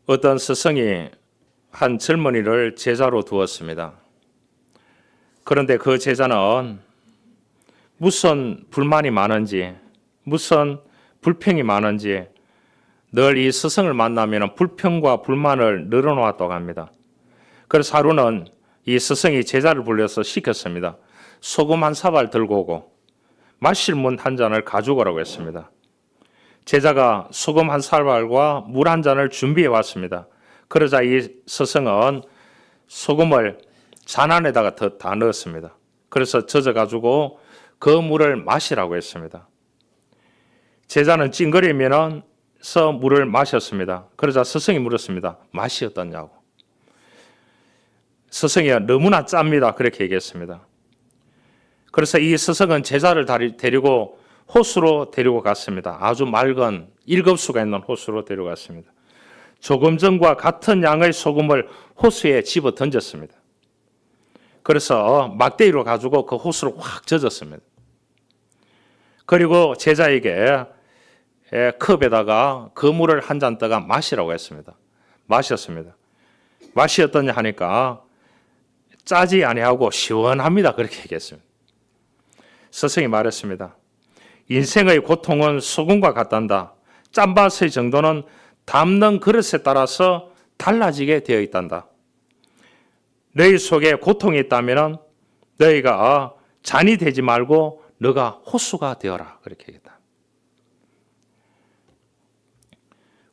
어떤 스승이 한 젊은이를 제자로 두었습니다. 그런데 그 제자는 무슨 불만이 많은지, 무슨 불평이 많은지 늘 이 스승을 만나면 불평과 불만을 늘어놓았다고 합니다. 그래서 하루는 이 스승이 제자를 불러서 시켰습니다. 소금 한 사발 들고 오고 마실 물 한 잔을 가지고 오라고 했습니다. 제자가 소금 한 사발과 물 한 잔을 준비해 왔습니다. 그러자 이 스승은 소금을 잔 안에다가 다 넣었습니다. 그래서 젖어가지고 그 물을 마시라고 했습니다. 제자는 찡그리면서 물을 마셨습니다. 그러자 스승이 물었습니다. 맛이 어떠냐고. 스승이 너무나 짭니다. 그렇게 얘기했습니다. 그래서 이 스승은 제자를 데리고 호수로 데리고 갔습니다. 아주 맑은 일급수가 있는 호수로 데려갔습니다. 조금 전과 같은 양의 소금을 호수에 집어 던졌습니다. 그래서 막대기로 가지고 그 호수를 확 젖었습니다. 그리고 제자에게 컵에다가 그 물을 한 잔 떠가 마시라고 했습니다. 마셨습니다. 맛이 어떠냐 하니까 짜지 아니하고 시원합니다. 그렇게 얘기했습니다. 스승이 말했습니다. 인생의 고통은 소금과 같단다. 짠맛의 정도는 담는 그릇에 따라서 달라지게 되어 있단다. 너희 속에 고통이 있다면 너희가 잔이 되지 말고 너가 호수가 되어라. 그렇게 얘기했다.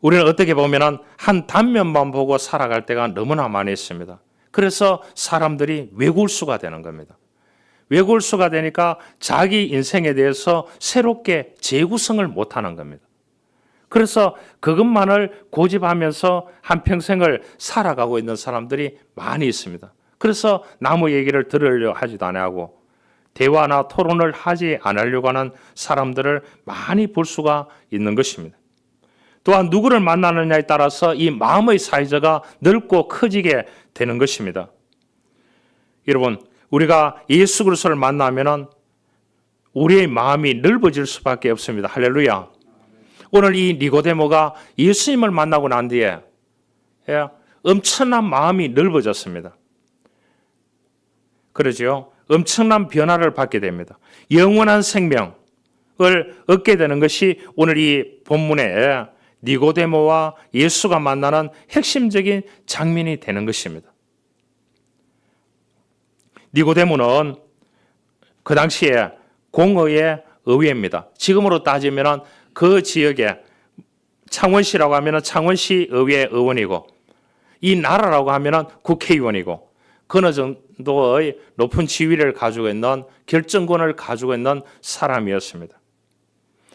우리는 어떻게 보면 한 단면만 보고 살아갈 때가 너무나 많이 있습니다. 그래서 사람들이 외골수가 되는 겁니다. 외골수가 되니까 자기 인생에 대해서 새롭게 재구성을 못하는 겁니다. 그래서 그것만을 고집하면서 한평생을 살아가고 있는 사람들이 많이 있습니다. 그래서 남의 얘기를 들으려 하지도 않고 대화나 토론을 하지 않으려고 하는 사람들을 많이 볼 수가 있는 것입니다. 또한 누구를 만나느냐에 따라서 이 마음의 사이즈가 넓고 커지게 되는 것입니다. 여러분, 우리가 예수 그리스도를 만나면 우리의 마음이 넓어질 수밖에 없습니다. 할렐루야. 오늘 이 니고데모가 예수님을 만나고 난 뒤에 엄청난 마음이 넓어졌습니다. 그러죠. 엄청난 변화를 받게 됩니다. 영원한 생명을 얻게 되는 것이 오늘 이 본문에 니고데모와 예수가 만나는 핵심적인 장면이 되는 것입니다. 니고데모는 그 당시에 공의의 의회입니다. 지금으로 따지면 그 지역에 창원시라고 하면 창원시 의회 의원이고 이 나라라고 하면 국회의원이고 어느 정도의 높은 지위를 가지고 있는 결정권을 가지고 있는 사람이었습니다.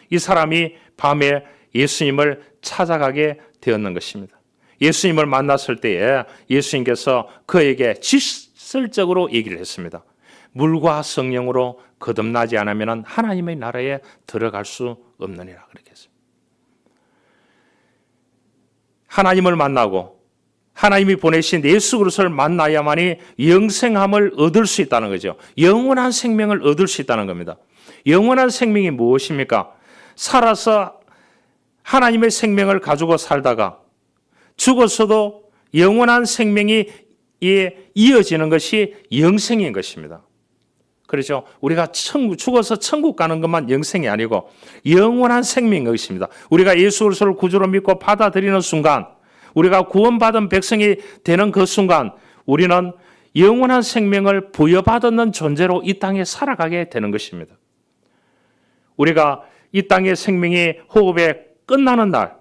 이 사람이 밤에 예수님을 찾아가게 되었는 것입니다. 예수님을 만났을 때에 예수님께서 그에게 직설적으로 얘기를 했습니다. 물과 성령으로 거듭나지 않으면 하나님의 나라에 들어갈 수 없느니라 그렇게 했습니다. 하나님을 만나고 하나님이 보내신 예수 그리스도를 만나야만이 영생함을 얻을 수 있다는 거죠. 영원한 생명을 얻을 수 있다는 겁니다. 영원한 생명이 무엇입니까? 살아서 하나님의 생명을 가지고 살다가 죽었어도 영원한 생명이 이어지는 것이 영생인 것입니다. 그렇죠? 우리가 죽어서 천국 가는 것만 영생이 아니고 영원한 생명인 것입니다. 우리가 예수 그리스도를 구주로 믿고 받아들이는 순간, 우리가 구원받은 백성이 되는 그 순간 우리는 영원한 생명을 부여받는 존재로 이 땅에 살아가게 되는 것입니다. 우리가 이 땅의 생명이 호흡에 끝나는 날,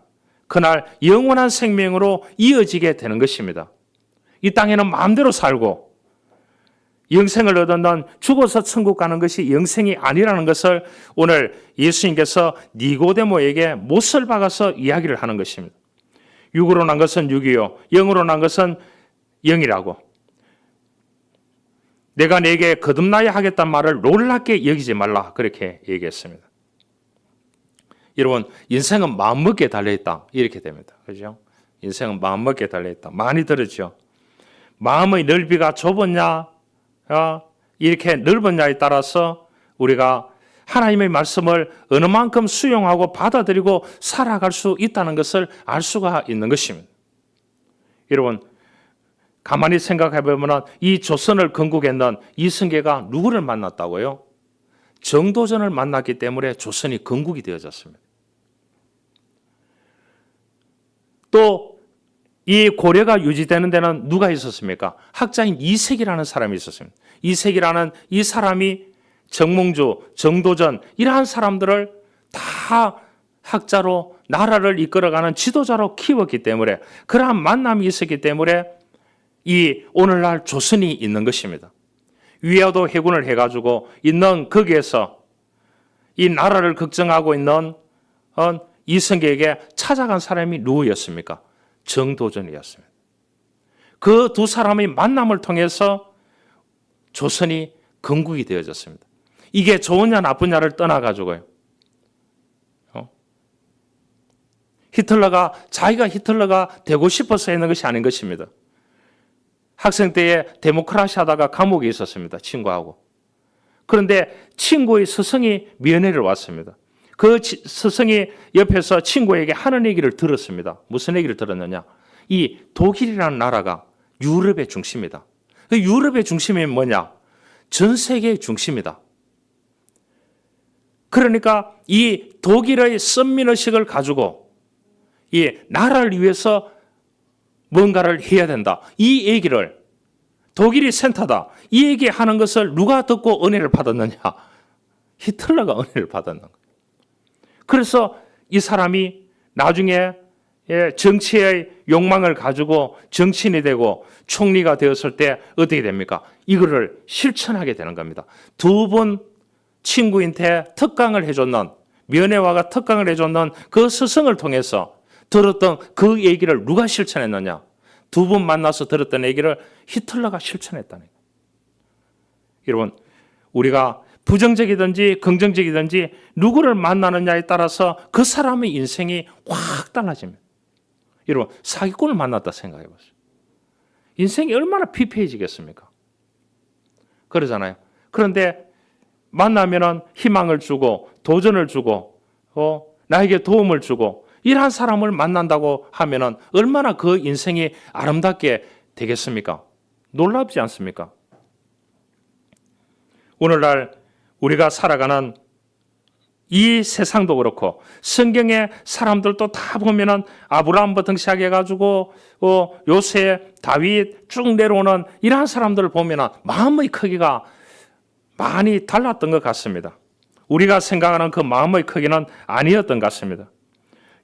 그날 영원한 생명으로 이어지게 되는 것입니다. 이 땅에는 마음대로 살고 영생을 얻는 죽어서 천국 가는 것이 영생이 아니라는 것을 오늘 예수님께서 니고데모에게 못을 박아서 이야기를 하는 것입니다. 육으로 난 것은 육이요 영으로 난 것은 영이라고. 내가 네게 거듭나야 하겠다는 말을 놀랍게 여기지 말라 그렇게 얘기했습니다. 여러분, 인생은 마음먹기에 달려있다 이렇게 됩니다. 그렇죠? 인생은 마음먹기에 달려있다. 많이 들었죠. 마음의 넓이가 좁았냐 이렇게 넓었냐에 따라서 우리가 하나님의 말씀을 어느 만큼 수용하고 받아들이고 살아갈 수 있다는 것을 알 수가 있는 것입니다. 여러분 가만히 생각해 보면 이 조선을 건국했는 이승계가 누구를 만났다고요? 정도전을 만났기 때문에 조선이 건국이 되어졌습니다. 또 이 고려가 유지되는 데는 누가 있었습니까? 학자인 이색이라는 사람이 있었습니다. 이색이라는 이 사람이 정몽주, 정도전 이러한 사람들을 다 학자로 나라를 이끌어가는 지도자로 키웠기 때문에 그러한 만남이 있었기 때문에 이 오늘날 조선이 있는 것입니다. 위화도 해군을 해가지고 있는 거기에서 이 나라를 걱정하고 있는 이승계에게 찾아간 사람이 누구였습니까? 정도전이었습니다. 그 두 사람의 만남을 통해서 조선이 건국이 되어졌습니다. 이게 좋으냐 나쁘냐를 떠나가지고요. 자기가 히틀러가 되고 싶어서 했는 것이 아닌 것입니다. 학생 때에 데모크라시 하다가 감옥에 있었습니다. 친구하고. 그런데 친구의 스승이 면회를 왔습니다. 그 스승이 옆에서 친구에게 하는 얘기를 들었습니다. 무슨 얘기를 들었느냐? 이 독일이라는 나라가 유럽의 중심이다. 그 유럽의 중심이 뭐냐? 전 세계의 중심이다. 그러니까 이 독일의 선민의식을 가지고 이 나라를 위해서 뭔가를 해야 된다. 이 얘기를 독일이 센터다. 이 얘기하는 것을 누가 듣고 은혜를 받았느냐? 히틀러가 은혜를 받았는 거예요. 그래서 이 사람이 나중에 정치의 욕망을 가지고 정치인이 되고 총리가 되었을 때 어떻게 됩니까? 이거를 실천하게 되는 겁니다. 두 번 친구한테 특강을 해줬는 면회와가 특강을 해줬는 그 스승을 통해서 들었던 그 얘기를 누가 실천했느냐? 두 번 만나서 들었던 얘기를 히틀러가 실천했다는 거예요. 여러분, 우리가 부정적이든지 긍정적이든지 누구를 만나느냐에 따라서 그 사람의 인생이 확 달라집니다. 여러분, 사기꾼을 만났다 생각해 보세요. 인생이 얼마나 피폐해지겠습니까? 그러잖아요. 그런데 만나면은 희망을 주고 도전을 주고 나에게 도움을 주고 이러한 사람을 만난다고 하면은 얼마나 그 인생이 아름답게 되겠습니까? 놀랍지 않습니까? 오늘날 우리가 살아가는 이 세상도 그렇고 성경의 사람들도 다 보면은 아브라함부터 시작해가지고 요새 다윗 쭉 내려오는 이러한 사람들을 보면은 마음의 크기가 많이 달랐던 것 같습니다. 우리가 생각하는 그 마음의 크기는 아니었던 것 같습니다.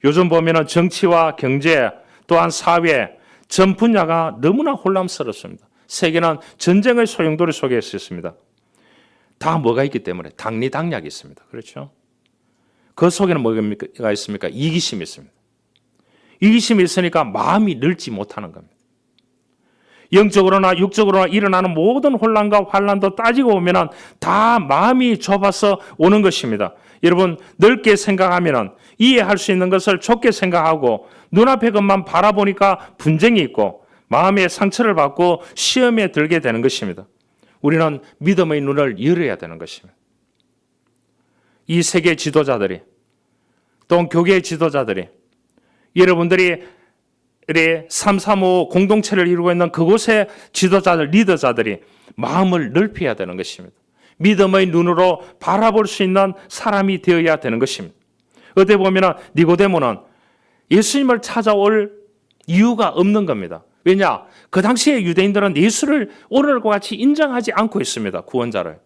요즘 보면은 정치와 경제 또한 사회 전 분야가 너무나 혼란스럽습니다. 세계는 전쟁의 소용돌이 속에 있습니다. 다 뭐가 있기 때문에 당리당략이 있습니다. 그렇죠? 그 속에는 뭐가 있습니까? 이기심이 있습니다. 이기심이 있으니까 마음이 늘지 못하는 겁니다. 영적으로나 육적으로나 일어나는 모든 혼란과 환란도 따지고 보면 다 마음이 좁아서 오는 것입니다. 여러분 넓게 생각하면 이해할 수 있는 것을 좁게 생각하고 눈앞의 것만 바라보니까 분쟁이 있고 마음의 상처를 받고 시험에 들게 되는 것입니다. 우리는 믿음의 눈을 열어야 되는 것입니다. 이 세계 지도자들이 또 교계 지도자들이 여러분들이 335 공동체를 이루고 있는 그곳의 지도자들, 리더자들이 마음을 넓혀야 되는 것입니다. 믿음의 눈으로 바라볼 수 있는 사람이 되어야 되는 것입니다. 어떻게 보면 니고데모는 예수님을 찾아올 이유가 없는 겁니다. 왜냐? 그 당시에 유대인들은 예수를 오늘과 같이 인정하지 않고 있습니다. 구원자를.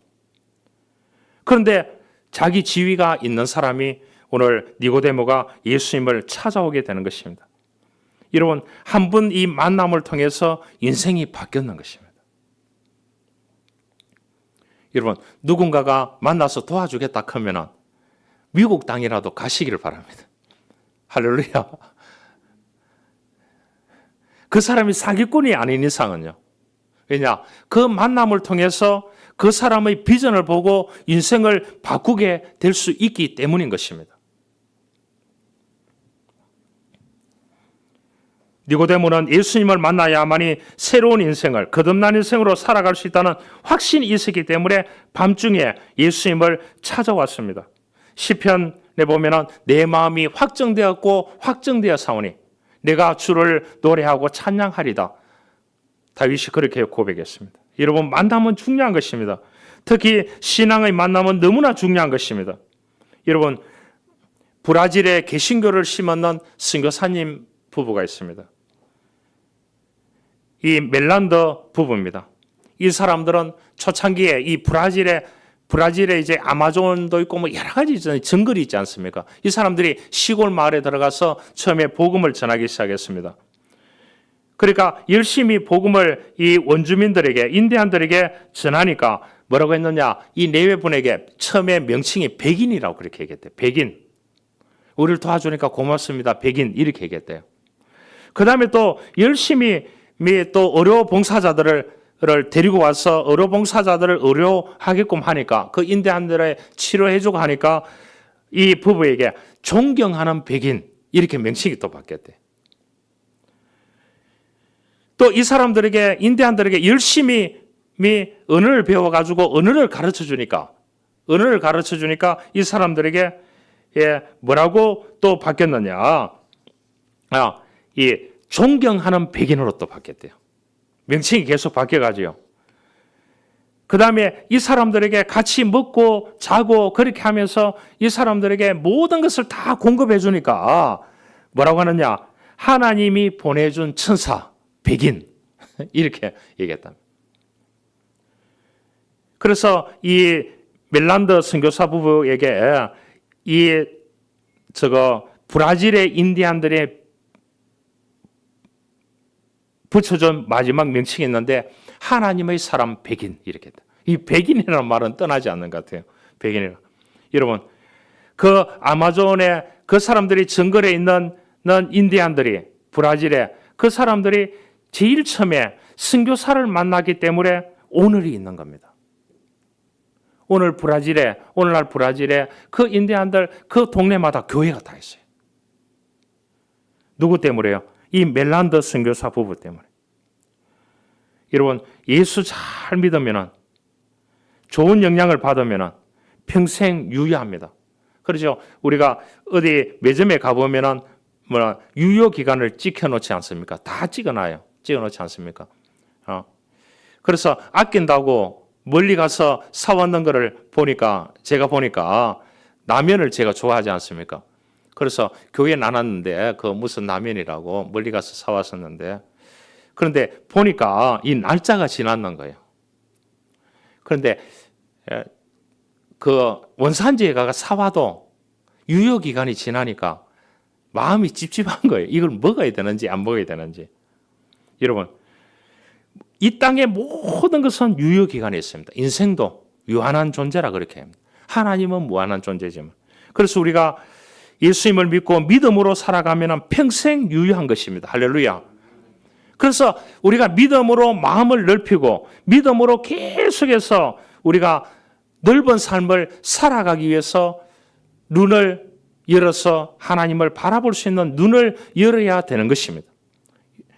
그런데 자기 지위가 있는 사람이 오늘 니고데모가 예수님을 찾아오게 되는 것입니다. 여러분, 한 번 이 만남을 통해서 인생이 바뀌었는 것입니다. 여러분, 누군가가 만나서 도와주겠다 하면 미국 땅이라도 가시기를 바랍니다. 할렐루야. 그 사람이 사기꾼이 아닌 이상은요. 왜냐? 그 만남을 통해서 그 사람의 비전을 보고 인생을 바꾸게 될 수 있기 때문인 것입니다. 니고데모는 예수님을 만나야만이 새로운 인생을 거듭난 인생으로 살아갈 수 있다는 확신이 있었기 때문에 밤중에 예수님을 찾아왔습니다. 시편에 보면 내 마음이 확정되었고 확정되어 사오니 내가 주를 노래하고 찬양하리다. 다윗이 그렇게 고백했습니다. 여러분, 만남은 중요한 것입니다. 특히 신앙의 만남은 너무나 중요한 것입니다. 여러분, 브라질에 개신교를 심었는 선교사님 부부가 있습니다. 이 멜란더 부부입니다. 이 사람들은 초창기에 이 브라질에 이제 아마존도 있고 뭐 여러 가지 정글이 있지 않습니까? 이 사람들이 시골 마을에 들어가서 처음에 복음을 전하기 시작했습니다. 그러니까 열심히 복음을 이 원주민들에게, 인디안들에게 전하니까 뭐라고 했느냐? 이 네외분에게 처음에 명칭이 백인이라고 그렇게 얘기했대요. 백인. 우리를 도와주니까 고맙습니다. 백인. 이렇게 얘기했대요. 그 다음에 또 열심히 또 의료 봉사자들을 데리고 와서 의료 봉사자들을 의료하게끔 하니까 그 인디안들의 치료해주고 하니까 이 부부에게 존경하는 백인 이렇게 명칭이 또 바뀌었대. 또 이 사람들에게 인디안들에게 열심히 언어를 배워가지고 언어를 가르쳐 주니까 이 사람들에게 뭐라고 또 바뀌었느냐? 이 존경하는 백인으로 또 바뀌었대요. 명칭이 계속 바뀌어가지요. 그 다음에 이 사람들에게 같이 먹고 자고 그렇게 하면서 이 사람들에게 모든 것을 다 공급해 주니까 뭐라고 하느냐? 하나님이 보내준 천사, 백인. 이렇게 얘기했다. 그래서 이 멜란더 선교사 부부에게 브라질의 인디안들의 붙여준 마지막 명칭이 있는데 하나님의 사람 백인 이렇게 했다. 이 백인이라는 말은 떠나지 않는 것 같아요. 백인이라. 여러분, 그 아마존에 그 사람들이 정글에 있는 인디안들이 브라질에 그 사람들이 제일 처음에 선교사를 만나기 때문에 오늘이 있는 겁니다. 오늘날 브라질에 그 인디안들 그 동네마다 교회가 다 있어요. 누구 때문에요? 이 멜란더 선교사 부부 때문에. 여러분, 예수 잘 믿으면 좋은 영향을 받으면 평생 유효합니다. 그렇죠? 우리가 어디 매점에 가보면 유효 기간을 찍혀놓지 않습니까? 다 찍어놓지 않습니까? 그래서 아낀다고 멀리 가서 사왔는 거를 제가 보니까 라면을 제가 좋아하지 않습니까? 그래서 교회에 나눴는데 그 무슨 라면이라고 멀리 가서 사왔었는데 그런데 보니까 이 날짜가 지났는 거예요. 그런데 그 원산지에 가서 사와도 유효 기간이 지나니까 마음이 찝찝한 거예요. 이걸 먹어야 되는지 안 먹어야 되는지. 여러분, 이 땅의 모든 것은 유효 기간이 있습니다. 인생도 유한한 존재라 그렇게 합니다. 하나님은 무한한 존재지만. 그래서 우리가 예수님을 믿고 믿음으로 살아가면 평생 유효한 것입니다. 할렐루야. 그래서 우리가 믿음으로 마음을 넓히고 믿음으로 계속해서 우리가 넓은 삶을 살아가기 위해서 눈을 열어서 하나님을 바라볼 수 있는 눈을 열어야 되는 것입니다.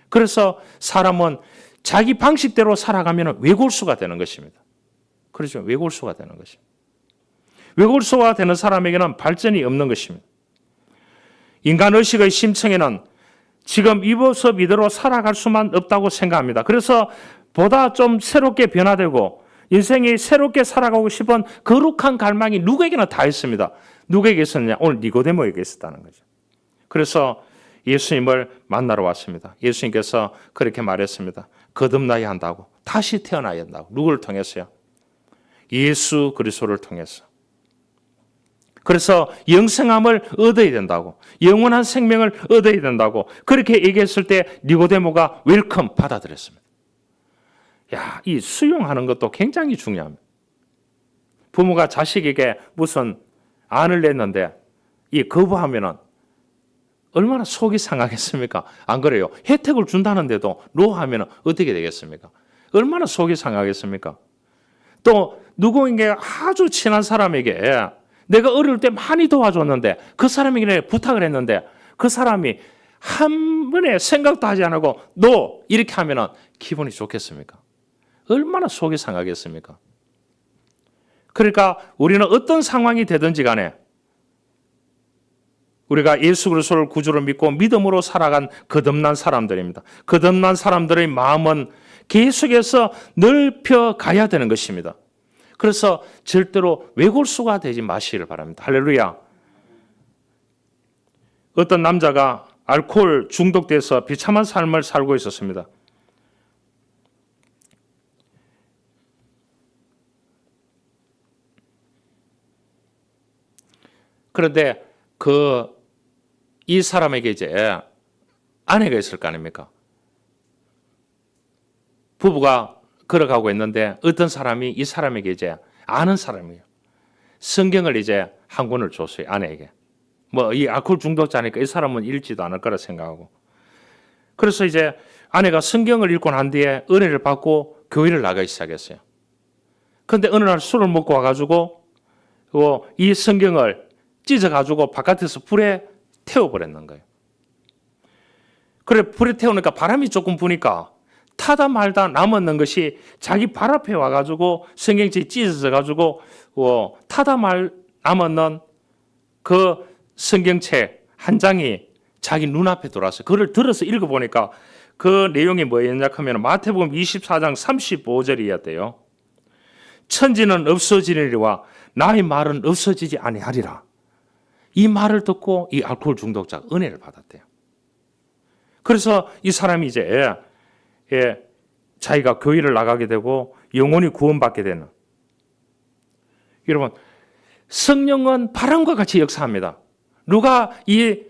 그래서 사람은 자기 방식대로 살아가면 외골수가 되는 것입니다. 그렇죠? 외골수가 되는 것입니다. 외골수가 되는 사람에게는 발전이 없는 것입니다. 인간의식의 심층에는 지금 이 모습 이대로 살아갈 수만 없다고 생각합니다. 그래서 보다 좀 새롭게 변화되고 인생이 새롭게 살아가고 싶은 거룩한 갈망이 누구에게나 다 있습니다. 누구에게 있었냐? 오늘 니고데모에게 있었다는 거죠. 그래서 예수님을 만나러 왔습니다. 예수님께서 그렇게 말했습니다. 거듭나야 한다고. 다시 태어나야 한다고. 누구를 통해서요? 예수 그리스도를 통해서. 그래서 영생함을 얻어야 된다고. 영원한 생명을 얻어야 된다고. 그렇게 얘기했을 때 니고데모가 웰컴 받아들였습니다. 야, 이 수용하는 것도 굉장히 중요합니다. 부모가 자식에게 무슨 안을 냈는데 이 거부하면은 얼마나 속이 상하겠습니까? 안 그래요? 혜택을 준다는데도 노하면 어떻게 되겠습니까? 얼마나 속이 상하겠습니까? 또 누구에게 아주 친한 사람에게 내가 어릴 때 많이 도와줬는데 그 사람에게 부탁을 했는데 그 사람이 한 번에 생각도 하지 않고 너 이렇게 하면 기분이 좋겠습니까? 얼마나 속이 상하겠습니까? 그러니까 우리는 어떤 상황이 되든지 간에 우리가 예수 그리스도를 구주로 믿고 믿음으로 살아간 거듭난 사람들입니다. 거듭난 사람들의 마음은 계속해서 넓혀 가야 되는 것입니다. 그래서 절대로 외골수가 되지 마시기를 바랍니다. 할렐루야. 어떤 남자가 알코올 중독돼서 비참한 삶을 살고 있었습니다. 그런데 이 사람에게 이제 아내가 있을 거 아닙니까? 부부가 걸어가고 있는데 어떤 사람이 이 사람에게 이제 아는 사람이에요. 성경을 이제 한 권을 줬어요. 아내에게. 뭐 이 알코올 중독자니까 이 사람은 읽지도 않을 거라 생각하고. 그래서 이제 아내가 성경을 읽고 난 뒤에 은혜를 받고 교회를 나가기 시작했어요. 그런데 어느 날 술을 먹고 와가지고 이 성경을 찢어가지고 바깥에서 불에 태워버렸는 거예요. 그래 불에 태우니까 바람이 조금 부니까 타다 말다 남았는 것이 자기 발 앞에 와가지고 성경책이 찢어져가지고 타다 말 남았는 그 성경책 한 장이 자기 눈앞에 들어왔어요. 그걸 들어서 읽어보니까 그 내용이 뭐였냐 하면 마태복음 24장 35절이었대요. 천지는 없어지리와 나의 말은 없어지지 아니하리라. 이 말을 듣고 이 알코올 중독자가 은혜를 받았대요. 그래서 이 사람이 이제 자기가 교회를 나가게 되고 영혼이 구원받게 되는. 여러분, 성령은 바람과 같이 역사합니다. 누가 이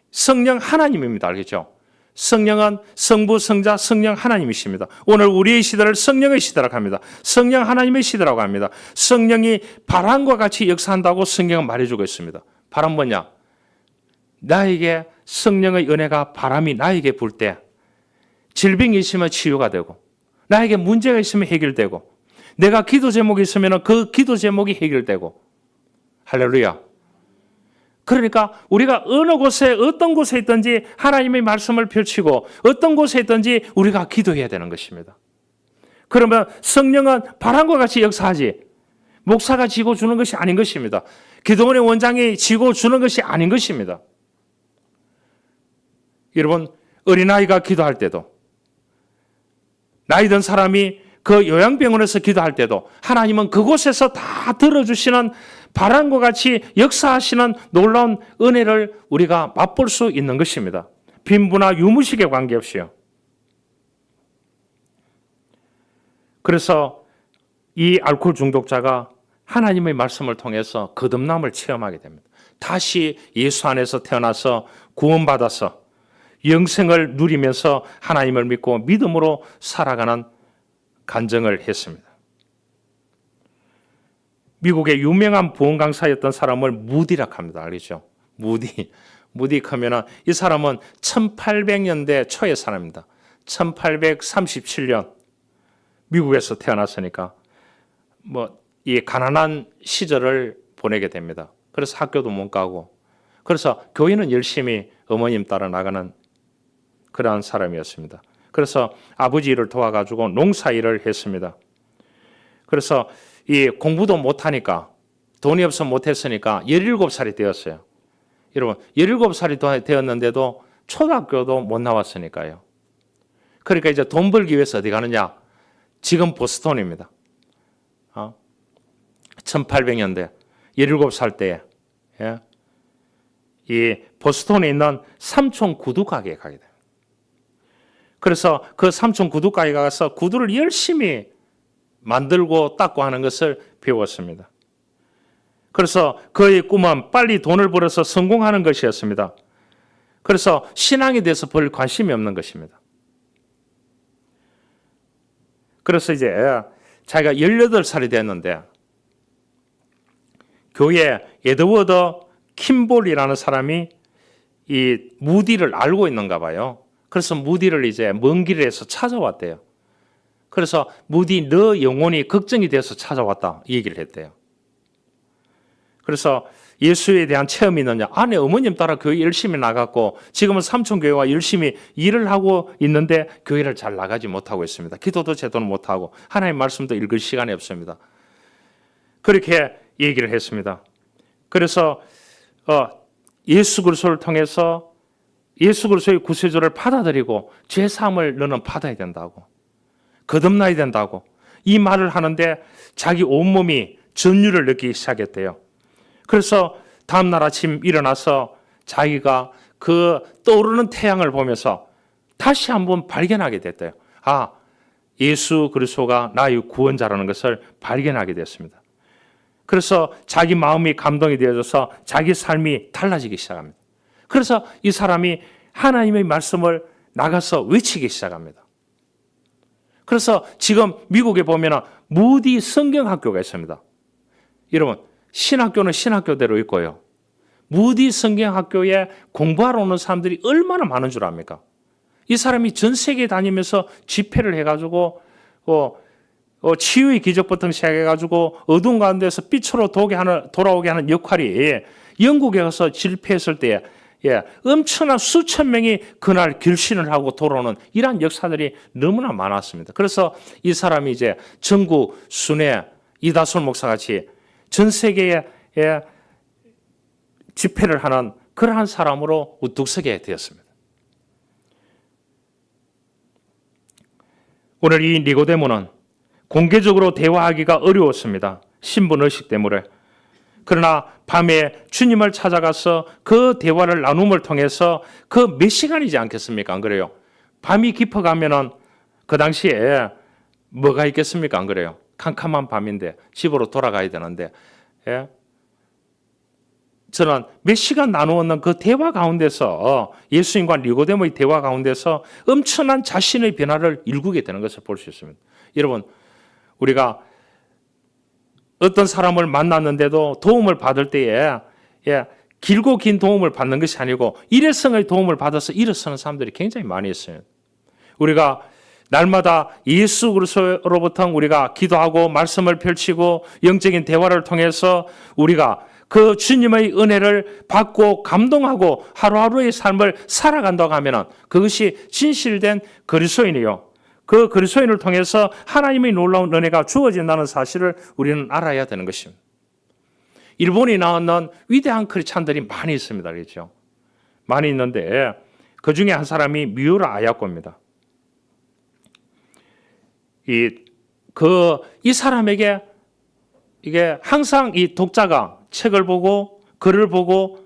성령 하나님입니다. 알겠죠? 성령은 성부, 성자, 성령 하나님이십니다. 오늘 우리의 시대를 성령의 시대라고 합니다. 성령 하나님의 시대라고 합니다. 성령이 바람과 같이 역사한다고 성경은 말해주고 있습니다. 바람 뭐냐? 나에게 성령의 은혜가 바람이 나에게 불 때 질병이 있으면 치유가 되고 나에게 문제가 있으면 해결되고 내가 기도 제목이 있으면 그 기도 제목이 해결되고 할렐루야. 그러니까 우리가 어느 곳에 어떤 곳에 있든지 하나님의 말씀을 펼치고 어떤 곳에 있든지 우리가 기도해야 되는 것입니다. 그러면 성령은 바람과 같이 역사하지 목사가 지고 주는 것이 아닌 것입니다. 기도원의 원장이 지고 주는 것이 아닌 것입니다. 여러분, 어린아이가 기도할 때도 나이 든 사람이 그 요양병원에서 기도할 때도 하나님은 그곳에서 다 들어주시는 바람과 같이 역사하시는 놀라운 은혜를 우리가 맛볼 수 있는 것입니다. 빈부나 유무식에 관계없이요. 그래서 이 알코올 중독자가 하나님의 말씀을 통해서 거듭남을 체험하게 됩니다. 다시 예수 안에서 태어나서 구원받아서 영생을 누리면서 하나님을 믿고 믿음으로 살아가는 간증을 했습니다. 미국의 유명한 보험 강사였던 사람을 무디라고 합니다. 알겠죠? 무디 하면은 이 사람은 1800년대 초의 사람입니다. 1837년 미국에서 태어났으니까 이 가난한 시절을 보내게 됩니다. 그래서 학교도 못 가고 그래서 교회는 열심히 어머님 따라 나가는 그러한 사람이었습니다. 그래서 아버지 일을 도와가지고 농사일을 했습니다. 그래서 이 공부도 못하니까 돈이 없어 못했으니까 17살이 되었어요. 여러분 17살이 되었는데도 초등학교도 못 나왔으니까요. 그러니까 이제 돈 벌기 위해서 어디 가느냐? 지금 보스턴입니다. 1800년대 17살 때에 이 보스턴에 있는 삼촌 구두 가게에 가게 됩니다. 그래서 그 삼촌 구두 가게에 가서 구두를 열심히 만들고 닦고 하는 것을 배웠습니다. 그래서 그의 꿈은 빨리 돈을 벌어서 성공하는 것이었습니다. 그래서 신앙에 대해서 별 관심이 없는 것입니다. 그래서 이제 자기가 18살이 됐는데 교회 에드워드 킴볼이라는 사람이 이 무디를 알고 있는가 봐요. 그래서 무디를 이제 먼 길을 해서 찾아왔대요. 그래서 무디 너 영혼이 걱정이 돼서 찾아왔다 이 얘기를 했대요. 그래서 예수에 대한 체험이 있느냐? 아내 어머님 따라 교회 열심히 나갔고 지금은 삼촌교회와 열심히 일을 하고 있는데 교회를 잘 나가지 못하고 있습니다. 기도도 제대로 못하고 하나님의 말씀도 읽을 시간이 없습니다. 그렇게 얘기를 했습니다. 그래서 예수 그리스도를 통해서 예수 그리스도의 구세주를 받아들이고 죄 사함을 너는 받아야 된다고, 거듭나야 된다고 이 말을 하는데 자기 온몸이 전율을 느끼기 시작했대요. 그래서 다음날 아침 일어나서 자기가 그 떠오르는 태양을 보면서 다시 한번 발견하게 됐대요. 아, 예수 그리스도가 나의 구원자라는 것을 발견하게 됐습니다. 그래서 자기 마음이 감동이 되어져서 자기 삶이 달라지기 시작합니다. 그래서 이 사람이 하나님의 말씀을 나가서 외치기 시작합니다. 그래서 지금 미국에 보면 무디 성경학교가 있습니다. 여러분, 신학교는 신학교대로 있고요. 무디 성경학교에 공부하러 오는 사람들이 얼마나 많은 줄 압니까? 이 사람이 전 세계에 다니면서 집회를 해가지고 치유의 기적부터 시작해가지고 어두운 가운데서 빛으로 돌아오게 하는 역할이 영국에 가서 집회했을 때 엄청난 수천 명이 그날 결신을 하고 돌아오는 이러한 역사들이 너무나 많았습니다. 그래서 이 사람이 이제 전국 순회 이다솔 목사같이 전 세계에 집회를 하는 그러한 사람으로 우뚝 서게 되었습니다. 오늘 이 니고데모는 공개적으로 대화하기가 어려웠습니다. 신분의식 때문에. 그러나 밤에 주님을 찾아가서 그 대화를 나눔을 통해서 그 몇 시간이지 않겠습니까? 안 그래요? 밤이 깊어가면은 그 당시에 뭐가 있겠습니까? 안 그래요? 캄캄한 밤인데 집으로 돌아가야 되는데 저는 몇 시간 나누었는 그 대화 가운데서 예수님과 니고데모의 대화 가운데서 엄청난 자신의 변화를 일구게 되는 것을 볼 수 있습니다. 여러분, 우리가 어떤 사람을 만났는데도 도움을 받을 때에 길고 긴 도움을 받는 것이 아니고 일회성의 도움을 받아서 일어서는 사람들이 굉장히 많이 있어요. 우리가 날마다 예수 그리스도로부터 우리가 기도하고 말씀을 펼치고 영적인 대화를 통해서 우리가 그 주님의 은혜를 받고 감동하고 하루하루의 삶을 살아간다고 하면 그것이 진실된 그리스도인이요. 그 그리스도인을 통해서 하나님의 놀라운 은혜가 주어진다는 사실을 우리는 알아야 되는 것입니다. 일본이 낳은 위대한 크리스찬들이 많이 있습니다. 그렇죠? 많이 있는데 그 중에 한 사람이 미우라 아야코입니다. 이 사람에게 이게 항상 이 독자가 책을 보고 글을 보고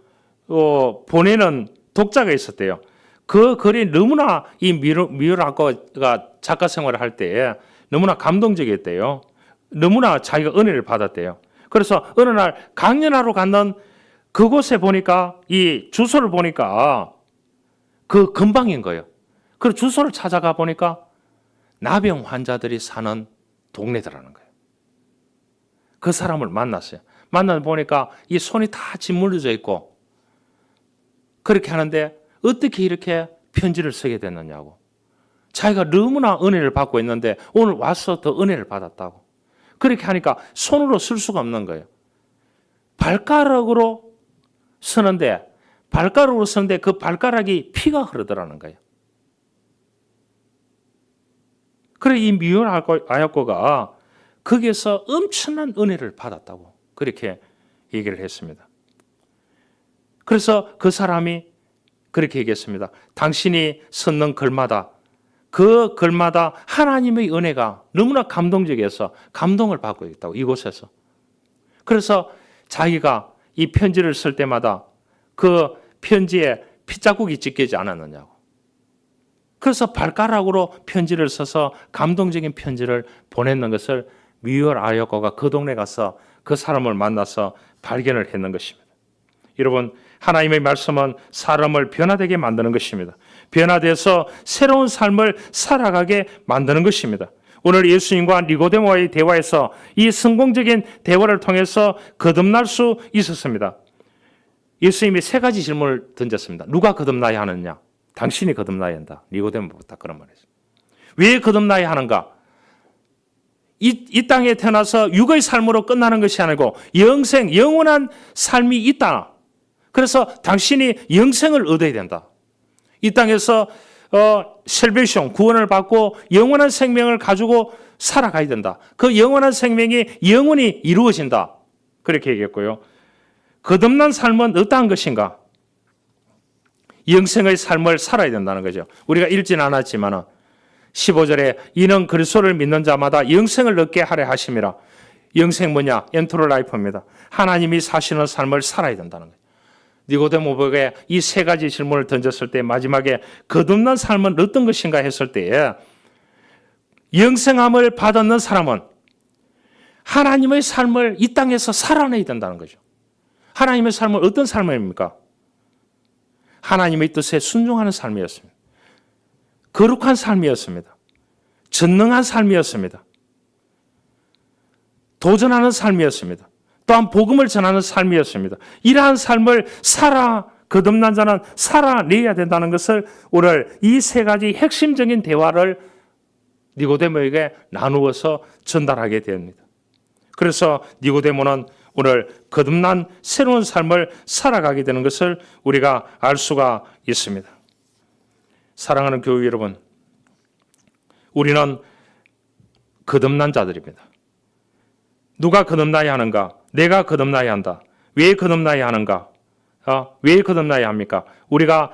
보내는 독자가 있었대요. 그 글이 너무나 이 미우라 아야코가 작가 생활을 할 때 너무나 감동적이었대요. 너무나 자기가 은혜를 받았대요. 그래서 어느 날 강연하러 갔는 그곳에 보니까 이 주소를 보니까 그 근방인 거예요. 그 주소를 찾아가 보니까 나병 환자들이 사는 동네더라는 거예요. 그 사람을 만났어요. 만나 보니까 이 손이 다 짓물려져 있고 그렇게 하는데 어떻게 이렇게 편지를 쓰게 됐느냐고. 자기가 너무나 은혜를 받고 있는데 오늘 와서 더 은혜를 받았다고. 그렇게 하니까 손으로 쓸 수가 없는 거예요. 발가락으로 쓰는데 그 발가락이 피가 흐르더라는 거예요. 그래 이 미우라 아야코가 거기에서 엄청난 은혜를 받았다고 그렇게 얘기를 했습니다. 그래서 그 사람이 그렇게 얘기했습니다. 당신이 썼는 글마다 그 글마다 하나님의 은혜가 너무나 감동적이어서 감동을 받고 있다고 이곳에서. 그래서 자기가 이 편지를 쓸 때마다 그 편지에 핏자국이 찢기지 않았느냐고. 그래서 발가락으로 편지를 써서 감동적인 편지를 보냈는 것을 미우라 아야코가 그 동네 가서 그 사람을 만나서 발견을 했는 것입니다. 여러분, 하나님의 말씀은 사람을 변화되게 만드는 것입니다. 변화돼서 새로운 삶을 살아가게 만드는 것입니다. 오늘 예수님과 니고데모와의 대화에서 이 성공적인 대화를 통해서 거듭날 수 있었습니다. 예수님이 세 가지 질문을 던졌습니다. 누가 거듭나야 하느냐? 당신이 거듭나야 한다. 니고데모부터 그런 말을 했습니다. 왜 거듭나야 하는가? 이 땅에 태어나서 육의 삶으로 끝나는 것이 아니고 영원한 삶이 있다. 그래서 당신이 영생을 얻어야 된다. 이 땅에서 셀베이션, 구원을 받고 영원한 생명을 가지고 살아가야 된다. 그 영원한 생명이 영원히 이루어진다. 그렇게 얘기했고요. 거듭난 삶은 어떠한 것인가? 영생의 삶을 살아야 된다는 거죠. 우리가 읽지는 않았지만 15절에 이는 그리스도를 믿는 자마다 영생을 얻게 하려 하심이라. 영생 뭐냐? 엔트로 라이프입니다. 하나님이 사시는 삶을 살아야 된다는 거예요. 니고데모에게 이 세 가지 질문을 던졌을 때 마지막에 거듭난 삶은 어떤 것인가 했을 때에 영생함을 받았는 사람은 하나님의 삶을 이 땅에서 살아내야 된다는 거죠. 하나님의 삶은 어떤 삶입니까? 하나님의 뜻에 순종하는 삶이었습니다. 거룩한 삶이었습니다. 전능한 삶이었습니다. 도전하는 삶이었습니다. 또한 복음을 전하는 삶이었습니다. 이러한 삶을 거듭난 자는 살아내야 된다는 것을 오늘 이 세 가지 핵심적인 대화를 니고데모에게 나누어서 전달하게 됩니다. 그래서 니고데모는 오늘 거듭난 새로운 삶을 살아가게 되는 것을 우리가 알 수가 있습니다. 사랑하는 교회 여러분, 우리는 거듭난 자들입니다. 누가 거듭나야 하는가? 내가 거듭나야 한다. 왜 거듭나야 하는가? 왜 거듭나야 합니까? 우리가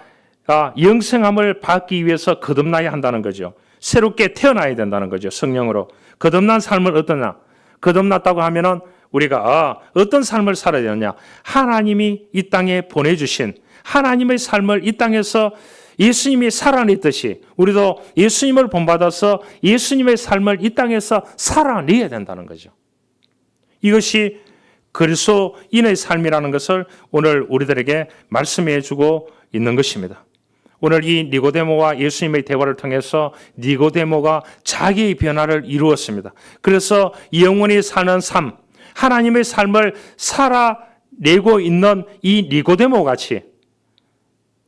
영생함을 받기 위해서 거듭나야 한다는 거죠. 새롭게 태어나야 된다는 거죠. 성령으로. 거듭난 삶은 어떠냐? 거듭났다고 하면은 우리가 어떤 삶을 살아야 되느냐? 하나님이 이 땅에 보내주신 하나님의 삶을 이 땅에서 예수님이 살아냈듯이 우리도 예수님을 본받아서 예수님의 삶을 이 땅에서 살아내야 된다는 거죠. 이것이 그리스도인의 삶이라는 것을 오늘 우리들에게 말씀해 주고 있는 것입니다. 오늘 이 니고데모와 예수님의 대화를 통해서 니고데모가 자기의 변화를 이루었습니다. 그래서 영원히 사는 삶, 하나님의 삶을 살아내고 있는 이 니고데모 같이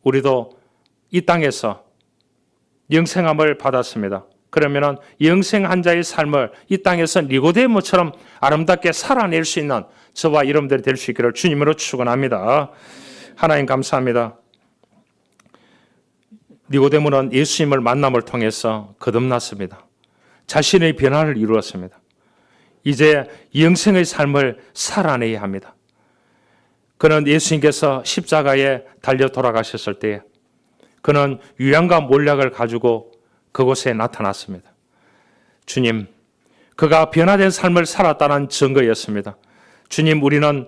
우리도 이 땅에서 영생함을 받았습니다. 그러면은 영생한 자의 삶을 이 땅에서 니고데모처럼 아름답게 살아낼 수 있는 저와 여러분들이 될 수 있기를 주님으로 축원합니다. 하나님 감사합니다. 니고데모는 예수님을 만남을 통해서 거듭났습니다. 자신의 변화를 이루었습니다. 이제 영생의 삶을 살아내야 합니다. 그는 예수님께서 십자가에 달려 돌아가셨을 때 그는 유향과 몰약을 가지고 그곳에 나타났습니다. 주님, 그가 변화된 삶을 살았다는 증거였습니다. 주님, 우리는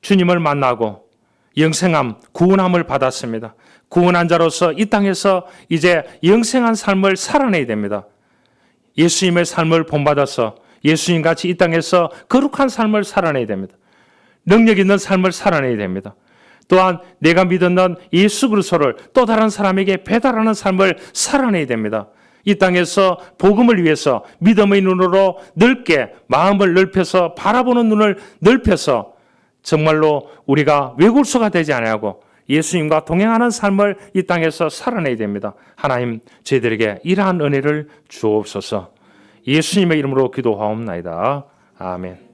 주님을 만나고 영생함, 구원함을 받았습니다. 구원한 자로서 이 땅에서 이제 영생한 삶을 살아내야 됩니다. 예수님의 삶을 본받아서 예수님같이 이 땅에서 거룩한 삶을 살아내야 됩니다. 능력 있는 삶을 살아내야 됩니다. 또한 내가 믿는 예수 그리스도를 또 다른 사람에게 배달하는 삶을 살아내야 됩니다. 이 땅에서 복음을 위해서 믿음의 눈으로 넓게 마음을 넓혀서 바라보는 눈을 넓혀서 정말로 우리가 외골수가 되지 아니하고 예수님과 동행하는 삶을 이 땅에서 살아내야 됩니다. 하나님, 저희들에게 이러한 은혜를 주옵소서. 예수님의 이름으로 기도하옵나이다. 아멘.